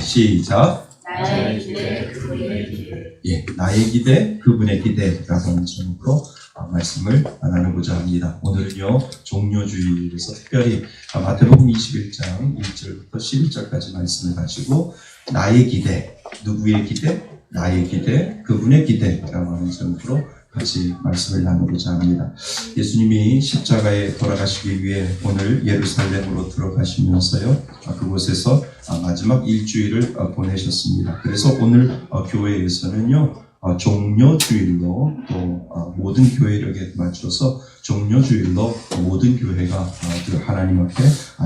시작. 나의 기대 그분의 기대. 예, 나의 기대, 그분의 기대라고 하는 제목으로 말씀을 나누고자 합니다. 오늘은요, 종료주일에서 특별히 마태복음 21장 1절부터 11절까지 말씀을 가지고 나의 기대, 누구의 기대? 나의 기대, 그분의 기대라고 하는 제목으로 같이 말씀을 나누고자 합니다. 예수님이 십자가에 돌아가시기 위해 오늘 예루살렘으로 들어가시면서요, 그곳에서 마지막 일주일을 보내셨습니다. 그래서 오늘 교회에서는요, 종료주일로 또 모든 교회력에 맞춰서 종료주일로 모든 교회가 그 하나님 앞에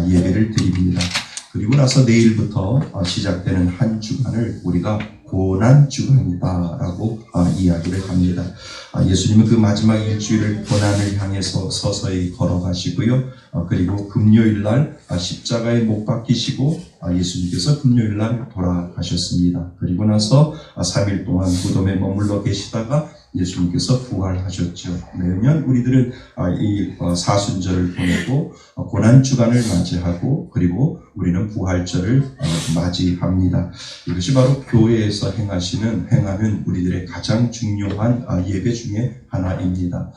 예배를 드립니다. 그리고 나서 내일부터 시작되는 한 주간을 우리가 고난주간이다라고 이야기를 합니다. 예수님은 그 마지막 일주일을 고난을 향해서 서서히 걸어가시고요. 그리고 금요일날 십자가에 못 박히시고 예수님께서 금요일날 돌아가셨습니다. 그리고 나서 3일 동안 무덤에 머물러 계시다가 예수님께서 부활하셨죠. 매년 우리들은 이 사순절을 보내고 고난주간을 맞이하고 그리고 우리는 부활절을 맞이합니다. 이것이 바로 교회에서 행하는 우리들의 가장 중요한 예배 중에 하나입니다.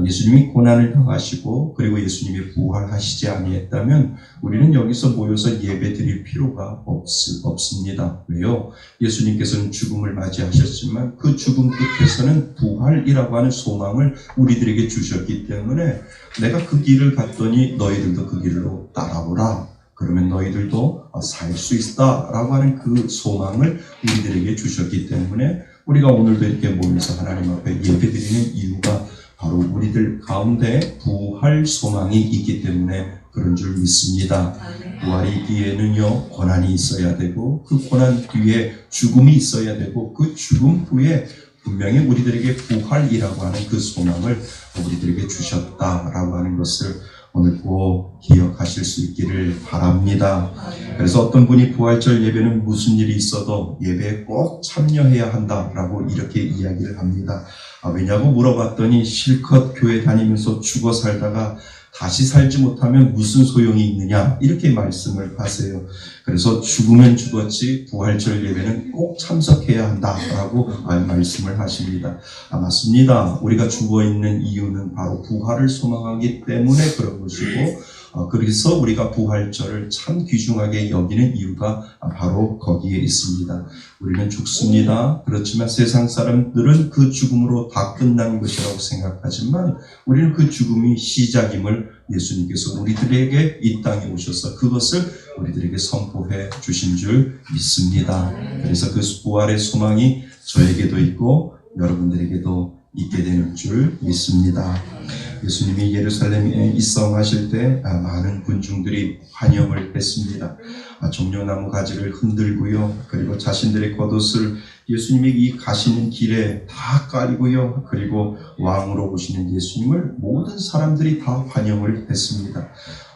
예수님이 고난을 당하시고 그리고 예수님이 부활하시지 아니했다면 우리는 여기서 모여서 예배 드릴 필요가 없습니다. 왜요? 예수님께서는 죽음을 맞이하셨지만 그 죽음 끝에서는 부활이라고 하는 소망을 우리들에게 주셨기 때문에 내가 그 길을 갔더니 너희들도 그 길로 따라오라. 그러면 너희들도 살 수 있다라고 하는 그 소망을 우리들에게 주셨기 때문에 우리가 오늘도 이렇게 모여서 하나님 앞에 예배드리는 이유가 바로 우리들 가운데 부활 소망이 있기 때문에 그런 줄 믿습니다. 부활이 뒤에는요, 고난이 있어야 되고 그 고난 뒤에 죽음이 있어야 되고 그 죽음 후에 분명히 우리들에게 부활이라고 하는 그 소망을 우리들에게 주셨다라고 하는 것을 오늘 꼭 기억하실 수 있기를 바랍니다. 그래서 어떤 분이 부활절 예배는 무슨 일이 있어도 예배에 꼭 참여해야 한다라고 이렇게 이야기를 합니다. 왜냐고 물어봤더니 실컷 교회 다니면서 죽어 살다가 다시 살지 못하면 무슨 소용이 있느냐 이렇게 말씀을 하세요. 그래서 죽으면 죽었지 부활절 예배는 꼭 참석해야 한다라고 말씀을 하십니다. 맞습니다. 우리가 죽어있는 이유는 바로 부활을 소망하기 때문에 그런 것이고 그래서 우리가 부활절을 참 귀중하게 여기는 이유가 바로 거기에 있습니다. 우리는 죽습니다. 그렇지만 세상 사람들은 그 죽음으로 다 끝난 것이라고 생각하지만 우리는 그 죽음이 시작임을 예수님께서 우리들에게 이 땅에 오셔서 그것을 우리들에게 선포해 주신 줄 믿습니다. 그래서 그 부활의 소망이 저에게도 있고 여러분들에게도 있게 되는 줄 믿습니다. 예수님이 예루살렘에 입성하실 때 많은 군중들이 환영을 했습니다. 종려나무 가지를 흔들고요. 그리고 자신들의 겉옷을 예수님이 이 가시는 길에 다 깔고요. 그리고 왕으로 오시는 예수님을 모든 사람들이 다 환영을 했습니다.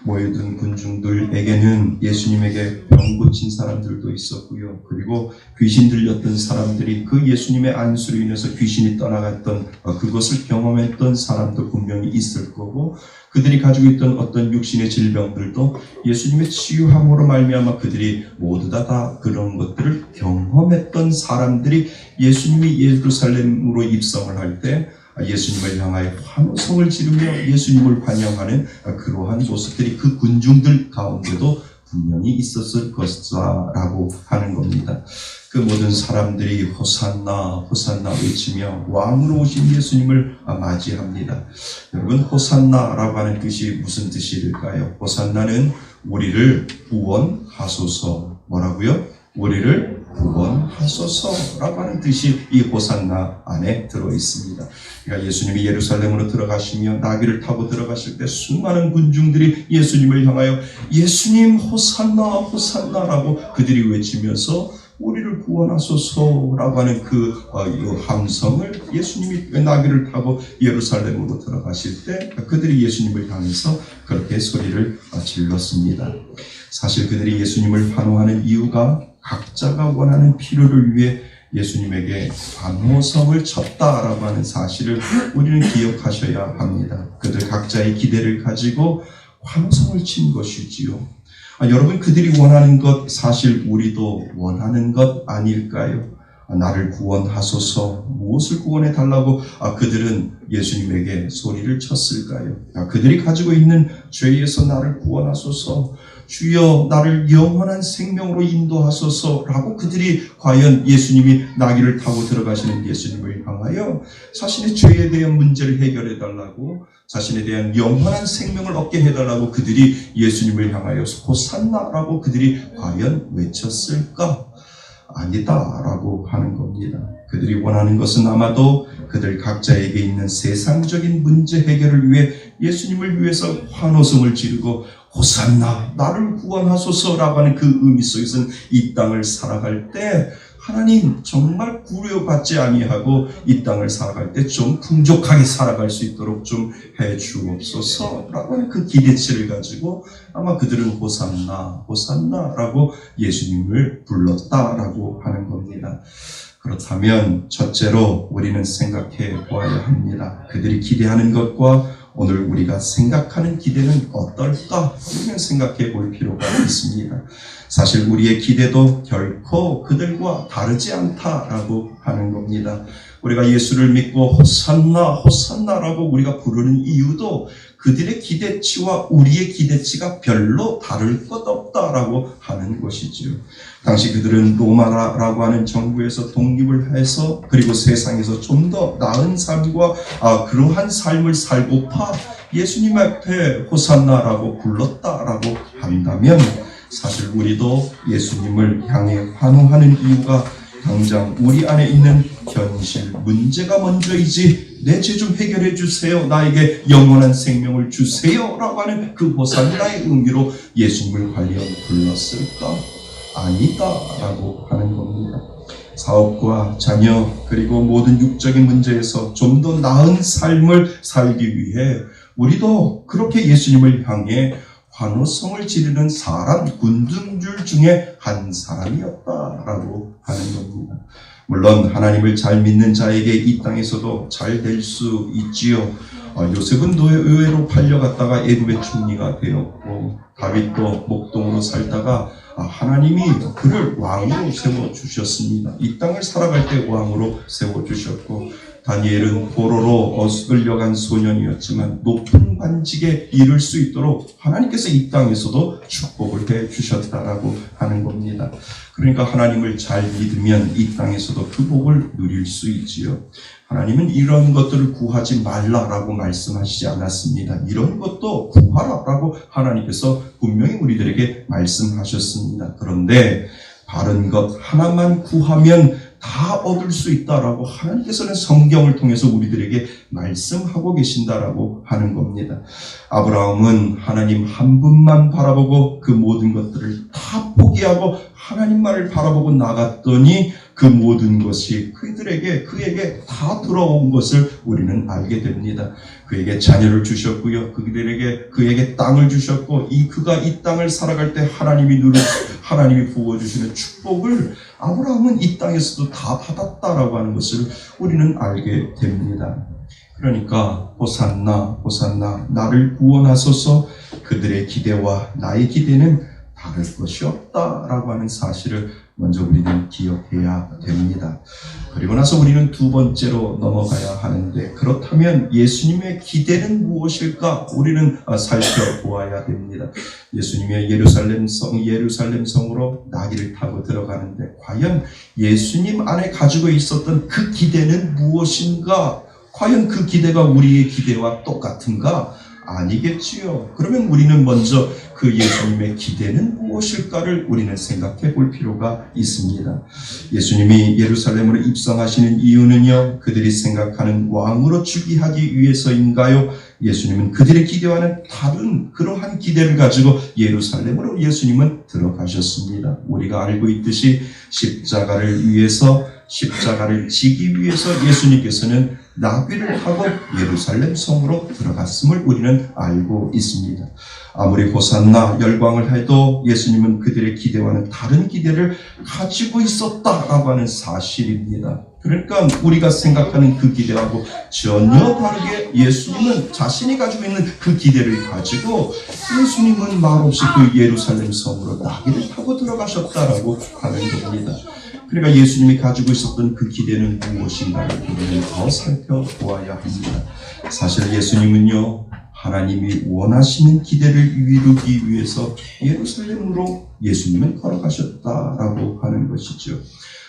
모여든 군중들에게는 예수님에게 병 고친 사람들도 있었고요. 그리고 귀신 들렸던 사람들이 그 예수님의 안수로 인해서 귀신이 떠나갔던 그것을 경험했던 사람도 분명히 있을 거고 그들이 가지고 있던 어떤 육신의 질병들도 예수님의 치유함으로 말미암아 그들이 모두 다 그런 것들을 경험했던 사람들이 예수님이 예루살렘으로 입성을 할 때 예수님을 향하여 환호성을 지르며 예수님을 환영하는 그러한 모습들이 그 군중들 가운데도 분명히 있었을 것이라고 하는 겁니다. 그 모든 사람들이 호산나 호산나 외치며 왕으로 오신 예수님을 맞이합니다. 여러분 호산나라고 하는 뜻이 무슨 뜻일까요? 호산나는 우리를 구원하소서. 뭐라고요? 우리를 구원하소서라고 하는 뜻이 이 호산나 안에 들어있습니다. 그러니까 예수님이 예루살렘으로 들어가시며 나귀를 타고 들어가실 때 수많은 군중들이 예수님을 향하여 예수님 호산나 호산나라고 그들이 외치면서 우리를 구원하소서라고 하는 그 함성을 예수님이 나귀를 타고 예루살렘으로 들어가실 때 그들이 예수님을 향해서 그렇게 소리를 질렀습니다. 사실 그들이 예수님을 환호하는 이유가 각자가 원하는 필요를 위해 예수님에게 환호성을 쳤다라고 하는 사실을 우리는 기억하셔야 합니다. 그들 각자의 기대를 가지고 환호성을 친 것이지요. 여러분, 그들이 원하는 것 사실 우리도 원하는 것 아닐까요? 나를 구원하소서, 무엇을 구원해 달라고 그들은 예수님에게 소리를 쳤을까요? 그들이 가지고 있는 죄에서 나를 구원하소서, 주여 나를 영원한 생명으로 인도하소서라고 그들이 과연 예수님이 나귀를 타고 들어가시는 예수님을 향하여 자신의 죄에 대한 문제를 해결해 달라고, 자신에 대한 영원한 생명을 얻게 해달라고 그들이 예수님을 향하여 호산나라고 그들이 과연 외쳤을까? 아니다라고 하는 겁니다. 그들이 원하는 것은 아마도 그들 각자에게 있는 세상적인 문제 해결을 위해 예수님을 위해서 환호성을 지르고 호산나 나를 구원하소서라고 하는 그 의미 속에서는 이 땅을 살아갈 때 하나님 정말 구려받지 아니하고 이 땅을 살아갈 때 좀 풍족하게 살아갈 수 있도록 좀 해주옵소서라고 하는 그 기대치를 가지고 아마 그들은 호산나 호산나라고 예수님을 불렀다라고 하는 겁니다. 그렇다면 첫째로 우리는 생각해 보아야 합니다. 그들이 기대하는 것과 오늘 우리가 생각하는 기대는 어떨까? 우리는 생각해 볼 필요가 있습니다. 사실 우리의 기대도 결코 그들과 다르지 않다라고 하는 겁니다. 우리가 예수를 믿고 호산나 호산나라고 우리가 부르는 이유도 그들의 기대치와 우리의 기대치가 별로 다를 것 없다라고 하는 것이지요. 당시 그들은 로마라고 하는 정부에서 독립을 해서 그리고 세상에서 좀 더 나은 삶과 그러한 삶을 살고파 예수님 앞에 호산나라고 불렀다라고 한다면 사실 우리도 예수님을 향해 환호하는 이유가 당장 우리 안에 있는 현실 문제가 먼저이지 내 죄 좀 해결해 주세요, 나에게 영원한 생명을 주세요 라고 하는 그 호산나의 의미로 예수님을 관련 불렀을까? 아니다 라고 하는 겁니다. 사업과 자녀 그리고 모든 육적인 문제에서 좀 더 나은 삶을 살기 위해 우리도 그렇게 예수님을 향해 환호성을 지르는 사람 군중들 중에 한 사람이었다라고 하는 겁니다. 물론 하나님을 잘 믿는 자에게 이 땅에서도 잘 될 수 있지요. 요셉은 노예로 팔려갔다가 애굽의 총리가 되었고, 다윗도 목동으로 살다가 하나님이 그를 왕으로 세워주셨습니다. 이 땅을 살아갈 때 왕으로 세워주셨고, 다니엘은 포로로 끌려간 소년이었지만 높은 관직에 이를 수 있도록 하나님께서 이 땅에서도 축복을 해주셨다라고 하는 겁니다. 그러니까 하나님을 잘 믿으면 이 땅에서도 그 복을 누릴 수 있지요. 하나님은 이런 것들을 구하지 말라라고 말씀하시지 않았습니다. 이런 것도 구하라라고 하나님께서 분명히 우리들에게 말씀하셨습니다. 그런데 바른 것 하나만 구하면 다 얻을 수 있다라고 하나님께서는 성경을 통해서 우리들에게 말씀하고 계신다라고 하는 겁니다. 아브라함은 하나님 한 분만 바라보고 그 모든 것들을 다 포기하고 하나님만을 바라보고 나갔더니 그 모든 것이 그에게 다 들어온 것을 우리는 알게 됩니다. 그에게 자녀를 주셨고요. 그에게 땅을 주셨고 그가 이 땅을 살아갈 때 하나님이 부어주시는 축복을 아브라함은 이 땅에서도 다 받았다라고 하는 것을 우리는 알게 됩니다. 그러니까 호산나 호산나 나를 구원하소서, 그들의 기대와 나의 기대는 다를 것이 없다라고 하는 사실을 먼저 우리는 기억해야 됩니다. 그리고 나서 우리는 두 번째로 넘어가야 하는데, 그렇다면 예수님의 기대는 무엇일까? 우리는 살펴보아야 됩니다. 예수님의 예루살렘 성으로 나귀를 타고 들어가는데 과연 예수님 안에 가지고 있었던 그 기대는 무엇인가? 과연 그 기대가 우리의 기대와 똑같은가? 아니겠지요. 그러면 우리는 먼저 그 예수님의 기대는 무엇일까를 우리는 생각해 볼 필요가 있습니다. 예수님이 예루살렘으로 입성하시는 이유는요, 그들이 생각하는 왕으로 즉위하기 위해서인가요? 예수님은 그들의 기대와는 다른 그러한 기대를 가지고 예루살렘으로 예수님은 들어가셨습니다. 우리가 알고 있듯이 십자가를 지기 위해서 예수님께서는 나귀를 타고 예루살렘 성으로 들어갔음을 우리는 알고 있습니다. 아무리 호산나 열광을 해도 예수님은 그들의 기대와는 다른 기대를 가지고 있었다라고 하는 사실입니다. 그러니까 우리가 생각하는 그 기대하고 전혀 다르게 예수님은 자신이 가지고 있는 그 기대를 가지고 예수님은 말없이 그 예루살렘 성으로 나귀를 타고 들어가셨다라고 하는 겁니다. 그러니까 예수님이 가지고 있었던 그 기대는 무엇인가를 우리는 더 살펴보아야 합니다. 사실 예수님은요, 하나님이 원하시는 기대를 이루기 위해서 예루살렘으로 예수님은 걸어가셨다라고 하는 것이죠.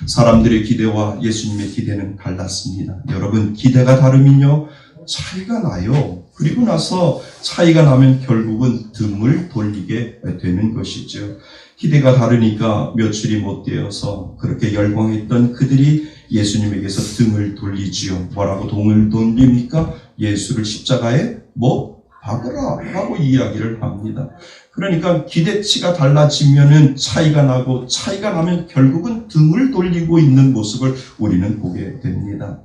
사람들의 기대와 예수님의 기대는 달랐습니다. 여러분, 기대가 다르면요, 차이가 나요. 그리고 나서 차이가 나면 결국은 등을 돌리게 되는 것이죠. 기대가 다르니까 며칠이 못 되어서 그렇게 열광했던 그들이 예수님에게서 등을 돌리지요. 뭐라고 등을 돌립니까? 예수를 십자가에 못 박으라 라고 이야기를 합니다. 그러니까 기대치가 달라지면은 차이가 나고 차이가 나면 결국은 등을 돌리고 있는 모습을 우리는 보게 됩니다.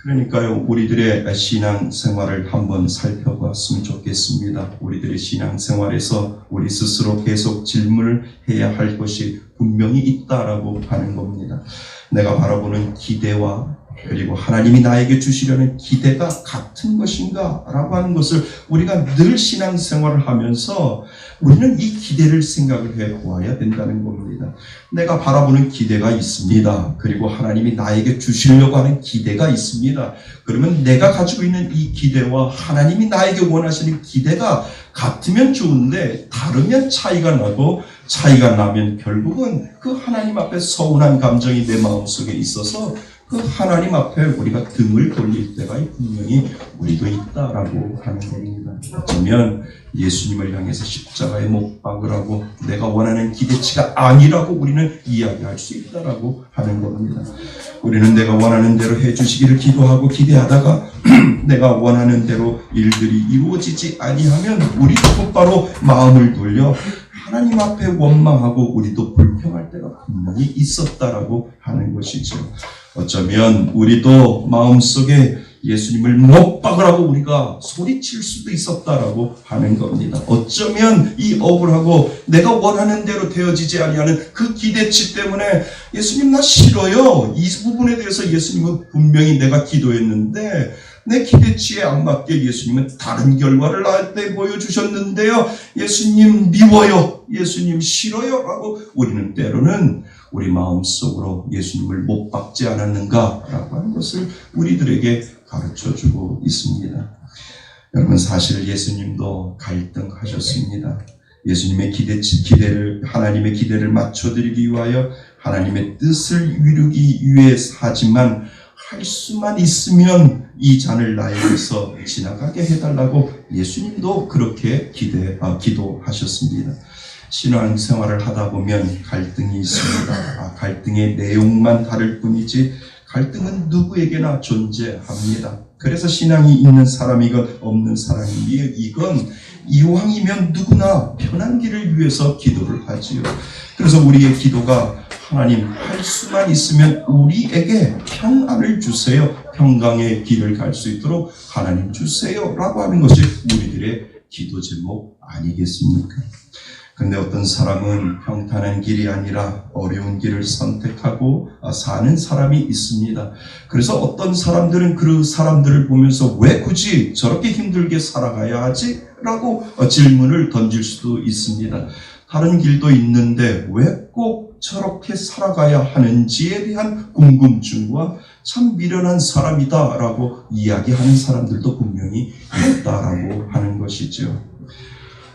그러니까요, 우리들의 신앙 생활을 한번 살펴봤으면 좋겠습니다. 우리들의 신앙 생활에서 우리 스스로 계속 질문을 해야 할 것이 분명히 있다라고 하는 겁니다. 내가 바라보는 기대와 그리고 하나님이 나에게 주시려는 기대가 같은 것인가? 라고 하는 것을 우리가 늘 신앙생활을 하면서 우리는 이 기대를 생각을 해 보아야 된다는 겁니다. 내가 바라보는 기대가 있습니다. 그리고 하나님이 나에게 주시려고 하는 기대가 있습니다. 그러면 내가 가지고 있는 이 기대와 하나님이 나에게 원하시는 기대가 같으면 좋은데 다르면 차이가 나고 차이가 나면 결국은 그 하나님 앞에 서운한 감정이 내 마음속에 있어서 그 하나님 앞에 우리가 등을 돌릴 때가 분명히 우리도 있다라고 하는 겁니다. 어쩌면 예수님을 향해서 십자가에 못 박으라고 내가 원하는 기대치가 아니라고 우리는 이야기할 수 있다라고 하는 겁니다. 우리는 내가 원하는 대로 해주시기를 기도하고 기대하다가 내가 원하는 대로 일들이 이루어지지 아니하면 우리도 곧바로 마음을 돌려 하나님 앞에 원망하고 우리도 불평할 때가 분명히 있었다라고 하는 것이죠. 어쩌면 우리도 마음속에 예수님을 못 박으라고 우리가 소리칠 수도 있었다라고 하는 겁니다. 어쩌면 이 억울하고 내가 원하는 대로 되어지지 아니하는 그 기대치 때문에 예수님 나 싫어요. 이 부분에 대해서 예수님은 분명히 내가 기도했는데 내 기대치에 안 맞게 예수님은 다른 결과를 나한테 보여주셨는데요. 예수님 미워요. 예수님 싫어요. 라고 우리는 때로는 우리 마음속으로 예수님을 못 박지 않았는가 라고 하는 것을 우리들에게 가르쳐주고 있습니다. 여러분, 사실 예수님도 갈등하셨습니다. 예수님의 하나님의 기대를 맞춰드리기 위하여 하나님의 뜻을 이루기 위해서 하지만 할 수만 있으면 이 잔을 나에게서 지나가게 해달라고 예수님도 그렇게 기도하셨습니다. 신앙생활을 하다 보면 갈등이 있습니다. 갈등의 내용만 다를 뿐이지 갈등은 누구에게나 존재합니다. 그래서 신앙이 있는 사람이건 없는 사람이건 이건 이왕이면 누구나 편한 길을 위해서 기도를 하지요. 그래서 우리의 기도가 하나님 할 수만 있으면 우리에게 평안을 주세요. 평강의 길을 갈 수 있도록 하나님 주세요. 라고 하는 것이 우리들의 기도 제목 아니겠습니까? 그런데 어떤 사람은 평탄한 길이 아니라 어려운 길을 선택하고 사는 사람이 있습니다. 그래서 어떤 사람들은 그 사람들을 보면서 왜 굳이 저렇게 힘들게 살아가야 하지? 라고 질문을 던질 수도 있습니다. 다른 길도 있는데 왜 꼭 저렇게 살아가야 하는지에 대한 궁금증과 참 미련한 사람이다 라고 이야기하는 사람들도 분명히 있다라고 하는 것이죠.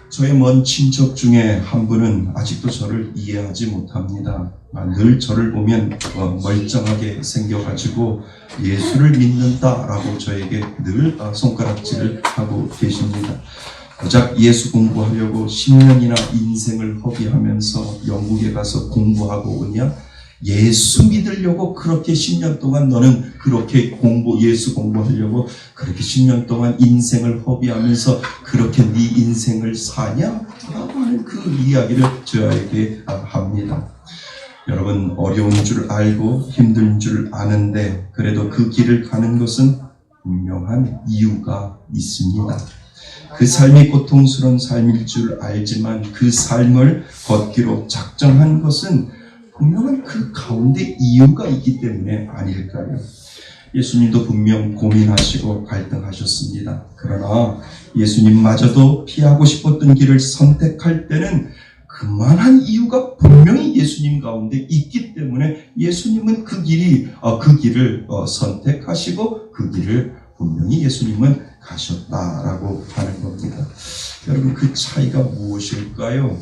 저의 먼 친척 중에 한 분은 아직도 저를 이해하지 못합니다. 늘 저를 보면 멀쩡하게 생겨가지고 예수를 믿는다라고 저에게 늘 손가락질을 하고 계십니다. 고작 예수 공부하려고 10년이나 인생을 허비하면서 영국에 가서 공부하고 오냐? 예수 믿으려고 그렇게 10년 동안 너는 그렇게 예수 공부하려고 그렇게 10년 동안 인생을 허비하면서 그렇게 네 인생을 사냐? 라고 하는 그 이야기를 저에게 합니다. 여러분, 어려운 줄 알고 힘든 줄 아는데 그래도 그 길을 가는 것은 분명한 이유가 있습니다. 그 삶이 고통스러운 삶일 줄 알지만 그 삶을 걷기로 작정한 것은 분명한 그 가운데 이유가 있기 때문에 아닐까요? 예수님도 분명 고민하시고 갈등하셨습니다. 그러나 예수님마저도 피하고 싶었던 길을 선택할 때는 그만한 이유가 분명히 예수님 가운데 있기 때문에 예수님은 그 길을 선택하시고 그 길을 분명히 예수님은 가셨다라고 하는 겁니다. 여러분, 그 차이가 무엇일까요?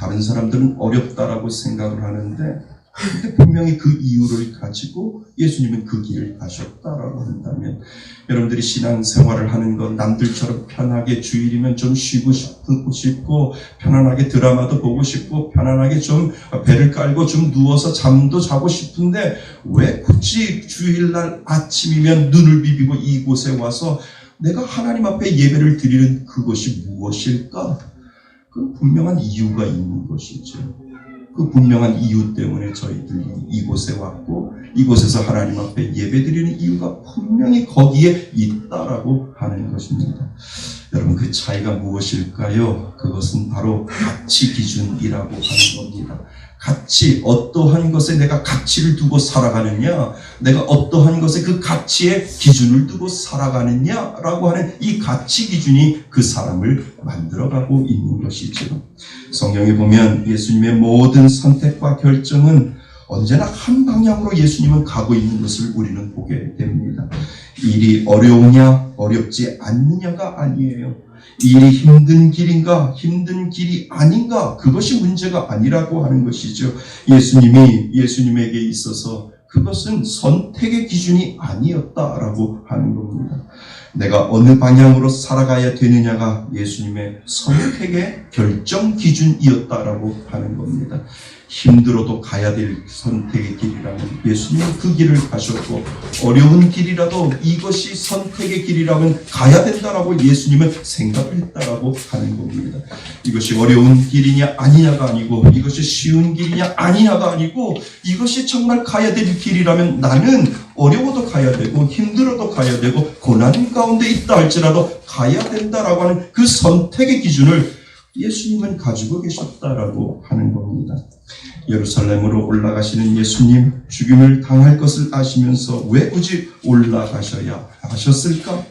다른 사람들은 어렵다라고 생각을 하는데 근데 분명히 그 이유를 가지고 예수님은 그 길을 가셨다라고 한다면, 여러분들이 신앙생활을 하는 건 남들처럼 편하게 주일이면 좀 쉬고 싶고 편안하게 드라마도 보고 싶고 편안하게 좀 배를 깔고 좀 누워서 잠도 자고 싶은데 왜 굳이 주일날 아침이면 눈을 비비고 이곳에 와서 내가 하나님 앞에 예배를 드리는 그것이 무엇일까? 그 분명한 이유가 있는 것이죠. 그 분명한 이유 때문에 저희들이 이곳에 왔고 이곳에서 하나님 앞에 예배드리는 이유가 분명히 거기에 있다라고 하는 것입니다. 여러분, 그 차이가 무엇일까요? 그것은 바로 가치 기준이라고 하는 겁니다. 가치, 어떠한 것에 내가 가치를 두고 살아가느냐, 내가 어떠한 것에 그 가치의 기준을 두고 살아가느냐라고 하는 이 가치 기준이 그 사람을 만들어가고 있는 것이죠. 성경에 보면 예수님의 모든 선택과 결정은 언제나 한 방향으로 예수님은 가고 있는 것을 우리는 보게 됩니다. 일이 어려우냐, 어렵지 않느냐가 아니에요. 일이 힘든 길인가, 힘든 길이 아닌가, 그것이 문제가 아니라고 하는 것이죠. 예수님에게 있어서 그것은 선택의 기준이 아니었다라고 하는 겁니다. 내가 어느 방향으로 살아가야 되느냐가 예수님의 선택의 결정 기준이었다라고 하는 겁니다. 힘들어도 가야 될 선택의 길이라면 예수님은 그 길을 가셨고, 어려운 길이라도 이것이 선택의 길이라면 가야 된다라고 예수님은 생각을 했다라고 하는 겁니다. 이것이 어려운 길이냐 아니냐가 아니고, 이것이 쉬운 길이냐 아니냐가 아니고, 이것이 정말 가야 될 길이라면 나는 어려워도 가야 되고 힘들어도 가야 되고 고난 가운데 있다 할지라도 가야 된다라고 하는 그 선택의 기준을 예수님은 가지고 계셨다라고 하는 겁니다. 예루살렘으로 올라가시는 예수님, 죽임을 당할 것을 아시면서 왜 굳이 올라가셔야 하셨을까?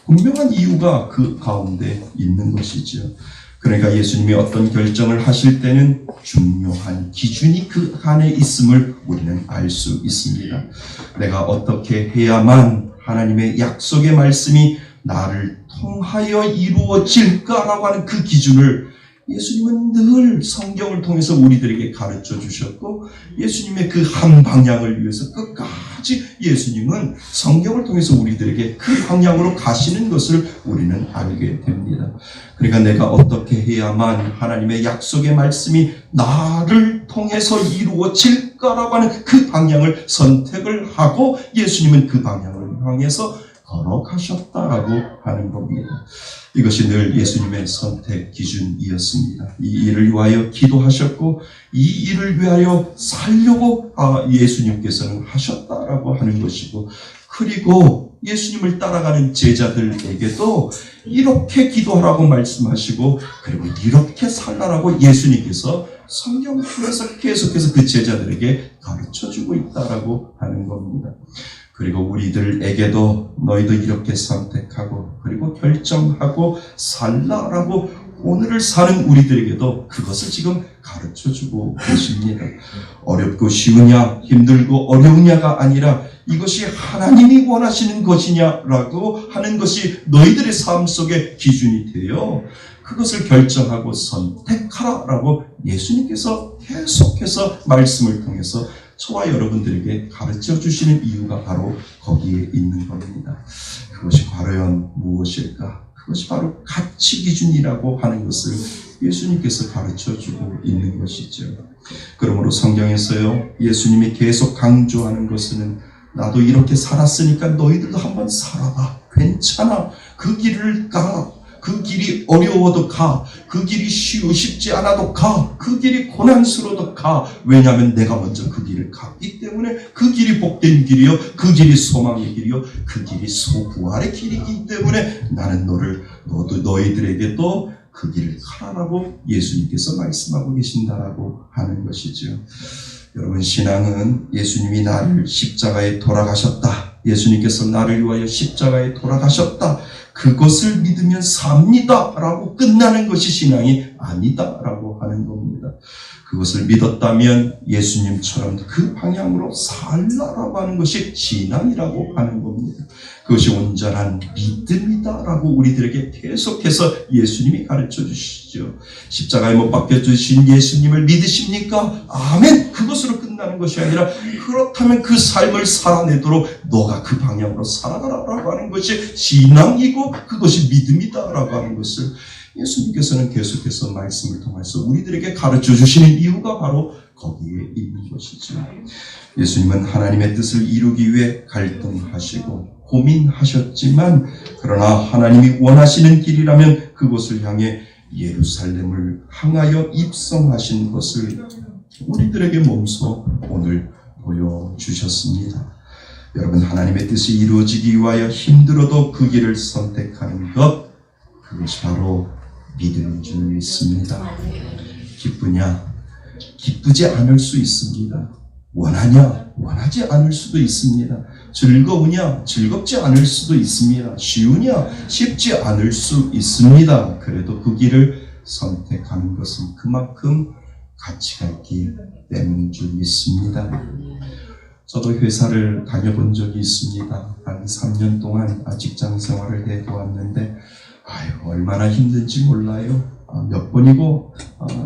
분명한 이유가 그 가운데 있는 것이죠. 그러니까 예수님이 어떤 결정을 하실 때는 중요한 기준이 그 안에 있음을 우리는 알 수 있습니다. 내가 어떻게 해야만 하나님의 약속의 말씀이 나를 통하여 이루어질까라고 하는 그 기준을 예수님은 늘 성경을 통해서 우리들에게 가르쳐 주셨고, 예수님의 그 한 방향을 위해서 끝까지 예수님은 성경을 통해서 우리들에게 그 방향으로 가시는 것을 우리는 알게 됩니다. 그러니까 내가 어떻게 해야만 하나님의 약속의 말씀이 나를 통해서 이루어질까라고 하는 그 방향을 선택을 하고 예수님은 그 방향을 향해서 걸어가셨다라고 하는 겁니다. 이것이 늘 예수님의 선택 기준이었습니다. 이 일을 위하여 기도하셨고 이 일을 위하여 살려고 예수님께서는 하셨다라고 하는 것이고, 그리고 예수님을 따라가는 제자들에게도 이렇게 기도하라고 말씀하시고 그리고 이렇게 살라라고 예수님께서 성경을 통해서 계속해서 그 제자들에게 가르쳐주고 있다라고 하는 겁니다. 그리고 우리들에게도 너희도 이렇게 선택하고 그리고 결정하고 살라라고 오늘을 사는 우리들에게도 그것을 지금 가르쳐주고 계십니다. 어렵고 쉬우냐, 힘들고 어려우냐가 아니라 이것이 하나님이 원하시는 것이냐라고 하는 것이 너희들의 삶 속의 기준이 되어 그것을 결정하고 선택하라라고 예수님께서 계속해서 말씀을 통해서 저와 여러분들에게 가르쳐 주시는 이유가 바로 거기에 있는 겁니다. 그것이 과연 무엇일까? 그것이 바로 가치 기준이라고 하는 것을 예수님께서 가르쳐 주고 있는 것이죠. 그러므로 성경에서요, 예수님이 계속 강조하는 것은 나도 이렇게 살았으니까 너희들도 한번 살아봐. 괜찮아. 그 길을 가. 그 길이 어려워도 가. 그 길이 쉽지 않아도 가. 그 길이 고난스러워도 가. 왜냐하면 내가 먼저 그 길을 갔기 때문에 그 길이 복된 길이요. 그 길이 소망의 길이요. 그 길이 부활의 길이기 때문에 나는 너희들에게도 그 길을 가라라고 예수님께서 말씀하고 계신다라고 하는 것이죠. 여러분, 신앙은 예수님이 나를 십자가에 돌아가셨다, 예수님께서 나를 위하여 십자가에 돌아가셨다, 그것을 믿으면 삽니다 라고 끝나는 것이 신앙이 아니다 라고 하는 겁니다. 그것을 믿었다면 예수님처럼 그 방향으로 살라라고 하는 것이 신앙이라고 하는 겁니다. 그것이 온전한 믿음이다 라고 우리들에게 계속해서 예수님이 가르쳐 주시죠. 십자가에 못 박혀 주신 예수님을 믿으십니까? 아멘! 그것으로 끝나는 것이 아니라, 그렇다면 그 삶을 살아내도록 너가 그 방향으로 살아가라라고 하는 것이 신앙이고, 그것이 믿음이다 라고 하는 것을 예수님께서는 계속해서 말씀을 통해서 우리들에게 가르쳐 주시는 이유가 바로 거기에 있는 것이죠. 예수님은 하나님의 뜻을 이루기 위해 갈등하시고 고민하셨지만, 그러나 하나님이 원하시는 길이라면 그곳을 향해 예루살렘을 향하여 입성하신 것을 우리들에게 몸소 오늘 보여주셨습니다. 여러분, 하나님의 뜻이 이루어지기 위하여 힘들어도 그 길을 선택하는 것, 그것이 바로 믿음인 줄 믿습니다. 기쁘냐? 기쁘지 않을 수 있습니다. 원하냐? 원하지 않을 수도 있습니다. 즐거우냐? 즐겁지 않을 수도 있습니다. 쉬우냐? 쉽지 않을 수 있습니다. 그래도 그 길을 선택하는 것은 그만큼 가치가 있기 때문인 줄 믿습니다. 저도 회사를 다녀본 적이 있습니다. 한 3년 동안 직장 생활을 해보았는데, 얼마나 힘든지 몰라요. 몇 번이고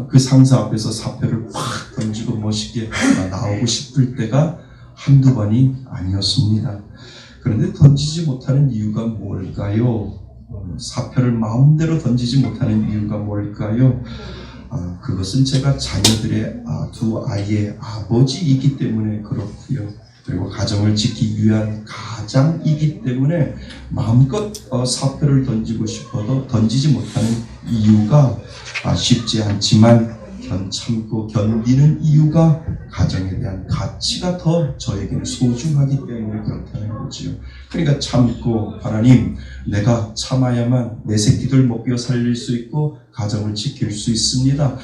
그 상사 앞에서 사표를 팍 던지고 멋있게 나오고 싶을 때가 한두 번이 아니었습니다. 그런데 던지지 못하는 이유가 뭘까요? 사표를 마음대로 던지지 못하는 이유가 뭘까요? 그것은 제가 자녀들의 두 아이의 아버지이기 때문에 그렇고요. 그리고 가정을 지키기 위한 가장이기 때문에 마음껏 사표를 던지고 싶어도 던지지 못하는 이유가 쉽지 않지만 참고 견디는 이유가 가정에 대한 가치가 더 저에게는 소중하기 때문에 그렇다는 거지요. 그러니까 참고, 하나님, 내가 참아야만 내 새끼들 먹여 살릴 수 있고 가정을 지킬 수 있습니다.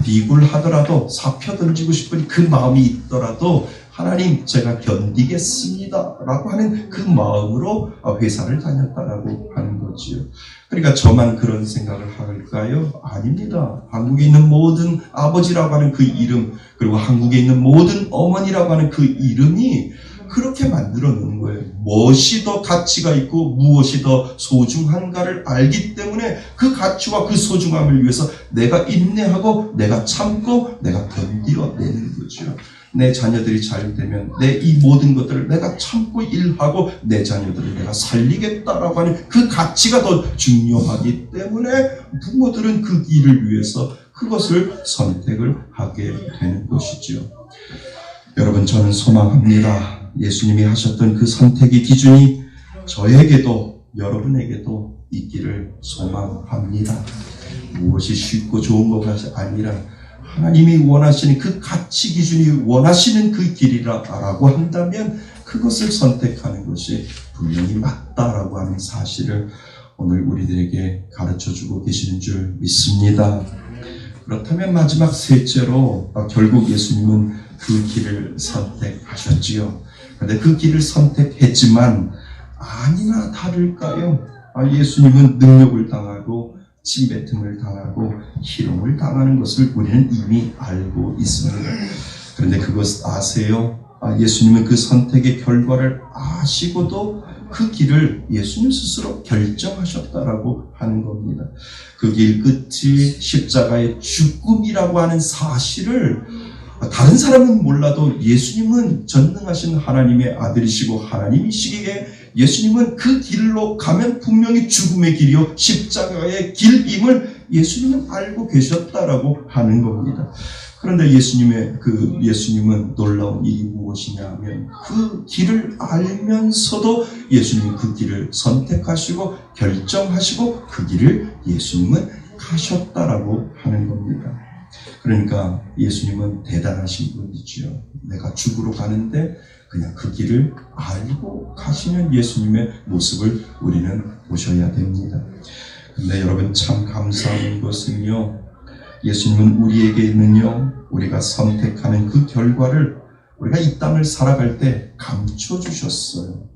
비굴하더라도 사표 던지고 싶은 그 마음이 있더라도 하나님, 제가 견디겠습니다 라고 하는 그 마음으로 회사를 다녔다라고 하는 거지요. 그러니까 저만 그런 생각을 할까요? 아닙니다. 한국에 있는 모든 아버지라고 하는 그 이름, 그리고 한국에 있는 모든 어머니라고 하는 그 이름이 그렇게 만들어 놓은 거예요. 무엇이 더 가치가 있고 무엇이 더 소중한가를 알기 때문에 그 가치와 그 소중함을 위해서 내가 인내하고 내가 참고 내가 견디어내는 거죠. 내 자녀들이 잘 되면 내 이 모든 것들을 내가 참고 일하고 내 자녀들을 내가 살리겠다라고 하는 그 가치가 더 중요하기 때문에 부모들은 그 길을 위해서 그것을 선택을 하게 되는 것이죠. 여러분, 저는 소망합니다. 예수님이 하셨던 그 선택의 기준이 저에게도 여러분에게도 있기를 소망합니다. 무엇이 쉽고 좋은 것이 아니라 하나님이 원하시는 그 가치 기준이 원하시는 그 길이라고 한다면 그것을 선택하는 것이 분명히 맞다라고 하는 사실을 오늘 우리들에게 가르쳐주고 계시는 줄 믿습니다. 그렇다면 마지막 셋째로 결국 예수님은 그 길을 선택하셨지요. 그런데 그 길을 선택했지만 아니나 다를까요? 예수님은 능력을 당하고 침뱉음을 당하고 희롱을 당하는 것을 우리는 이미 알고 있습니다. 그런데 그것 아세요? 예수님은 그 선택의 결과를 아시고도 그 길을 예수님 스스로 결정하셨다라고 하는 겁니다. 그 길 끝이 십자가의 죽음이라고 하는 사실을 다른 사람은 몰라도 예수님은 전능하신 하나님의 아들이시고 하나님이시기에 예수님은 그 길로 가면 분명히 죽음의 길이요 십자가의 길임을 예수님은 알고 계셨다라고 하는 겁니다. 그런데 예수님은 놀라운 일이 무엇이냐면 그 길을 알면서도 예수님은 그 길을 선택하시고 결정하시고 그 길을 예수님은 가셨다라고 하는 겁니다. 그러니까 예수님은 대단하신 분이지요. 내가 죽으러 가는데 그냥 그 길을 알고 가시는 예수님의 모습을 우리는 보셔야 됩니다. 근데 여러분, 참 감사한 것은요, 예수님은 우리에게는요, 우리가 선택하는 그 결과를 우리가 이 땅을 살아갈 때 감춰주셨어요.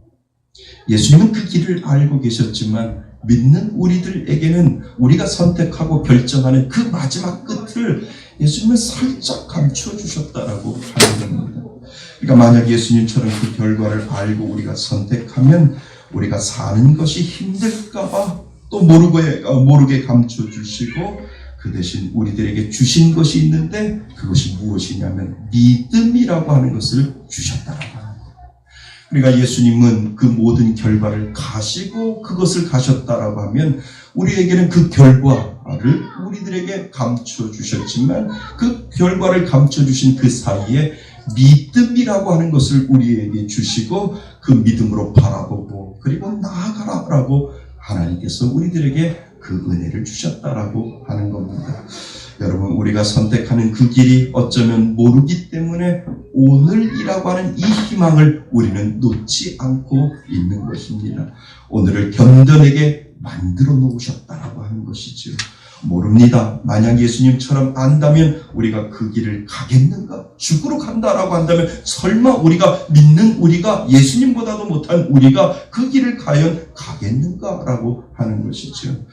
예수님은 그 길을 알고 계셨지만 믿는 우리들에게는 우리가 선택하고 결정하는 그 마지막 끝을 예수님은 살짝 감춰주셨다라고 하는 겁니다. 그러니까 만약 예수님처럼 그 결과를 알고 우리가 선택하면 우리가 사는 것이 힘들까봐 또 모르게 감춰주시고 그 대신 우리들에게 주신 것이 있는데 그것이 무엇이냐면 믿음이라고 하는 것을 주셨다라고 합니다. 그러니까 예수님은 그 모든 결과를 가시고 그것을 가셨다라고 하면 우리에게는 그 결과를 우리들에게 감춰주셨지만 그 결과를 감춰주신 그 사이에 믿음이라고 하는 것을 우리에게 주시고 그 믿음으로 바라보고 그리고 나아가라라고 하나님께서 우리들에게 그 은혜를 주셨다라고 하는 겁니다. 여러분, 우리가 선택하는 그 길이 어쩌면 모르기 때문에 오늘이라고 하는 이 희망을 우리는 놓지 않고 있는 것입니다. 오늘을 견뎌내게 만들어 놓으셨다라고 하는 것이죠. 모릅니다. 만약 예수님처럼 안다면 우리가 그 길을 가겠는가? 죽으러 간다라고 한다면 설마 우리가 믿는 우리가 예수님보다도 못한 우리가 그 길을 과연 가겠는가라고 하는 것이죠.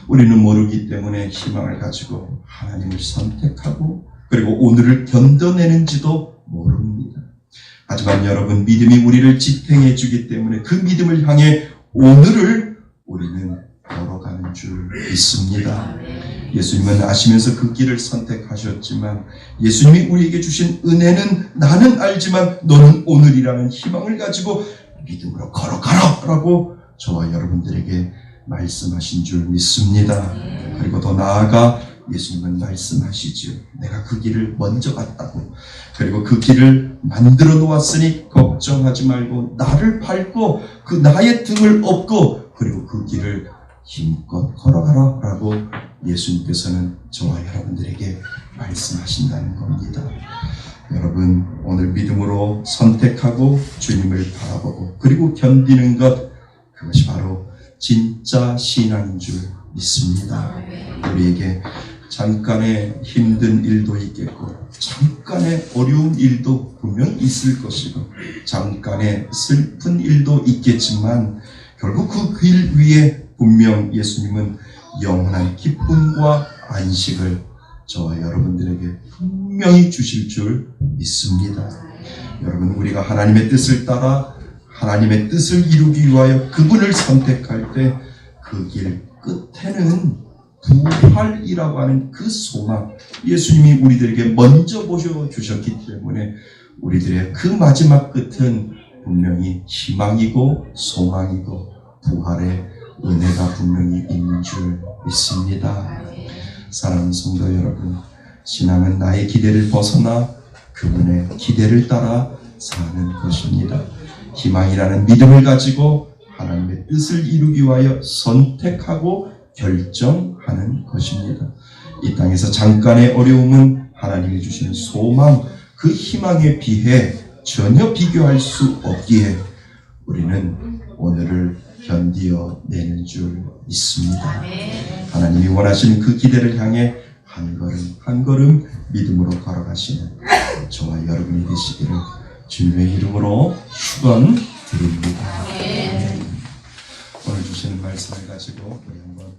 우리는 모르기 때문에 희망을 가지고 하나님을 선택하고 그리고 오늘을 견뎌내는지도 모릅니다. 하지만 여러분, 믿음이 우리를 지탱해 주기 때문에 그 믿음을 향해 오늘을 우리는 걸어가는 줄 믿습니다. 예수님은 아시면서 그 길을 선택하셨지만 예수님이 우리에게 주신 은혜는 나는 알지만 너는 오늘이라는 희망을 가지고 믿음으로 걸어가라 라고 저와 여러분들에게 말씀하신 줄 믿습니다. 그리고 더 나아가 예수님은 말씀하시지요. 내가 그 길을 먼저 갔다고. 그리고 그 길을 만들어 놓았으니 걱정하지 말고 나를 밟고 그 나의 등을 업고 그리고 그 길을 힘껏 걸어가라 라고 예수님께서는 저와 여러분들에게 말씀하신다는 겁니다. 여러분, 오늘 믿음으로 선택하고 주님을 바라보고 그리고 견디는 것, 그것이 바로 진짜 신앙인 줄 믿습니다. 우리에게 잠깐의 힘든 일도 있겠고 잠깐의 어려운 일도 분명 있을 것이고 잠깐의 슬픈 일도 있겠지만 결국 그 길 위에 분명 예수님은 영원한 기쁨과 안식을 저와 여러분들에게 분명히 주실 줄 믿습니다. 여러분, 우리가 하나님의 뜻을 따라 하나님의 뜻을 이루기 위하여 그분을 선택할 때 그 길 끝에는 부활이라고 하는 그 소망, 예수님이 우리들에게 먼저 보여주셨기 때문에 우리들의 그 마지막 끝은 분명히 희망이고 소망이고 부활의 은혜가 분명히 있는 줄 믿습니다. 사랑하는 성도 여러분, 신앙은 나의 기대를 벗어나 그분의 기대를 따라 사는 것입니다. 희망이라는 믿음을 가지고 하나님의 뜻을 이루기 위하여 선택하고 결정하는 것입니다. 이 땅에서 잠깐의 어려움은 하나님이 주시는 소망, 그 희망에 비해 전혀 비교할 수 없기에 우리는 오늘을 견디어내는 줄 믿습니다. 하나님이 원하시는 그 기대를 향해 한 걸음 한 걸음 믿음으로 걸어가시는 저와 여러분이 되시기를 주님의 이름으로 축원드립니다. 오늘 주시는 말씀을 가지고 우리 한번